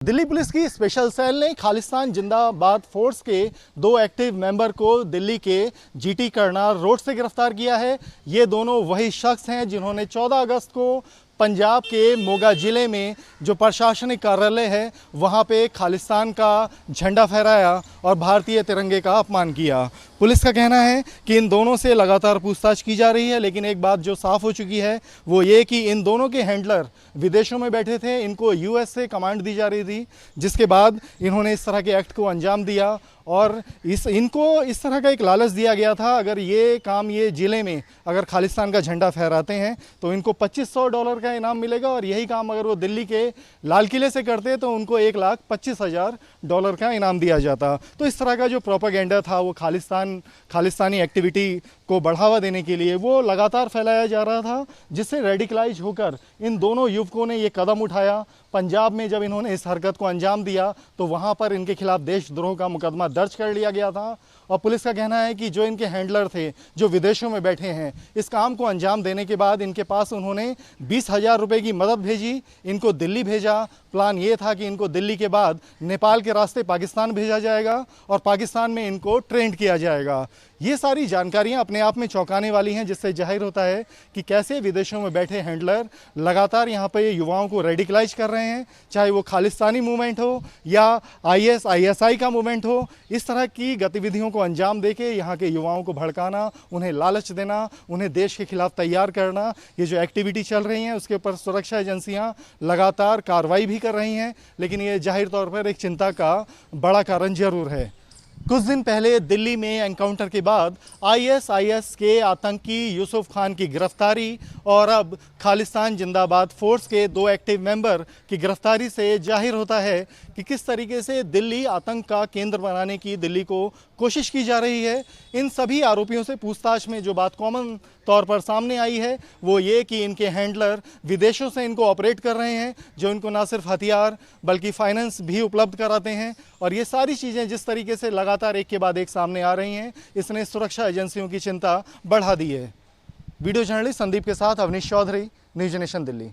Delhi police की special cell ने खालिस्तान जिंदाबाद फोर्स के 2 एक्टिव मेंबर को दिल्ली के जीटी करनाल रोड से गिरफ्तार किया है। ये दोनों वही शख्स हैं जिन्होंने 14 अगस्त को पंजाब के मोगा ज़िले में जो प्रशासनिक कार्यालय है वहाँ पे खालिस्तान का झंडा फहराया और भारतीय तिरंगे का अपमान किया। पुलिस का कहना है कि इन दोनों से लगातार पूछताछ की जा रही है, लेकिन एक बात जो साफ हो चुकी है वो ये कि इन दोनों के हैंडलर विदेशों में बैठे थे। इनको यूएस से कमांड दी जा रही थी, जिसके बाद इन्होंने इस तरह के एक्ट को अंजाम दिया और इनको इस तरह का एक लालच दिया गया था, अगर ये काम ये ज़िले में अगर खालिस्तान का झंडा फहराते हैं तो इनको $2500 का इनाम मिलेगा, और यही काम अगर वो दिल्ली के लाल किले से करते तो उनको $1,25,000 का इनाम दिया जाता। तो इस तरह का जो प्रोपेगेंडा था वो खालिस्तानी एक्टिविटी को बढ़ावा देने के लिए वो लगातार फैलाया जा रहा था, जिससे रेडिकलाइज होकर इन दोनों युवकों ने ये कदम उठाया। पंजाब में जब इन्होंने इस हरकत को अंजाम दिया तो वहाँ पर इनके खिलाफ देशद्रोह का मुकदमा दर्ज कर लिया गया था, और पुलिस का कहना है कि जो इनके हैंडलर थे जो विदेशों में बैठे हैं, इस काम को अंजाम देने के बाद इनके पास उन्होंने 20,000 रुपये की मदद भेजी, इनको दिल्ली भेजा। प्लान ये था कि इनको दिल्ली के बाद नेपाल के रास्ते पाकिस्तान भेजा जाएगा और पाकिस्तान में इनको ट्रेंड किया जाएगा। ये सारी जानकारियां अपने आप में चौंकाने वाली हैं, जिससे जाहिर होता है कि कैसे विदेशों में बैठे हैंडलर लगातार यहाँ पे युवाओं को रेडिकलाइज कर रहे हैं, चाहे वो खालिस्तानी मूवमेंट हो या ISI का मूवमेंट हो। इस तरह की गतिविधियों को अंजाम देके यहाँ के युवाओं को भड़काना, उन्हें लालच देना, उन्हें देश के खिलाफ तैयार करना, ये जो एक्टिविटी चल रही हैं उसके ऊपर सुरक्षा एजेंसियाँ लगातार कार्रवाई भी कर रही हैं, लेकिन ये जाहिर तौर पर एक चिंता का बड़ा कारण जरूर है। कुछ दिन पहले दिल्ली में एनकाउंटर के बाद ISIS के आतंकी यूसुफ खान की गिरफ्तारी और अब खालिस्तान जिंदाबाद फोर्स के 2 एक्टिव मेंबर की गिरफ्तारी से जाहिर होता है कि किस तरीके से दिल्ली आतंक का केंद्र बनाने की दिल्ली को कोशिश की जा रही है। इन सभी आरोपियों से पूछताछ में जो बात कॉमन तौर पर सामने आई है वो ये कि इनके हैंडलर विदेशों से इनको ऑपरेट कर रहे हैं, जो इनको ना सिर्फ हथियार बल्कि फाइनेंस भी उपलब्ध कराते हैं। और ये सारी चीज़ें जिस तरीके से लगातार एक के बाद एक सामने आ रही हैं, इसने सुरक्षा एजेंसियों की चिंता बढ़ा दी है। वीडियो जर्नलिस्ट संदीप के साथ अवनीश चौधरी, न्यूज़ नेशन दिल्ली।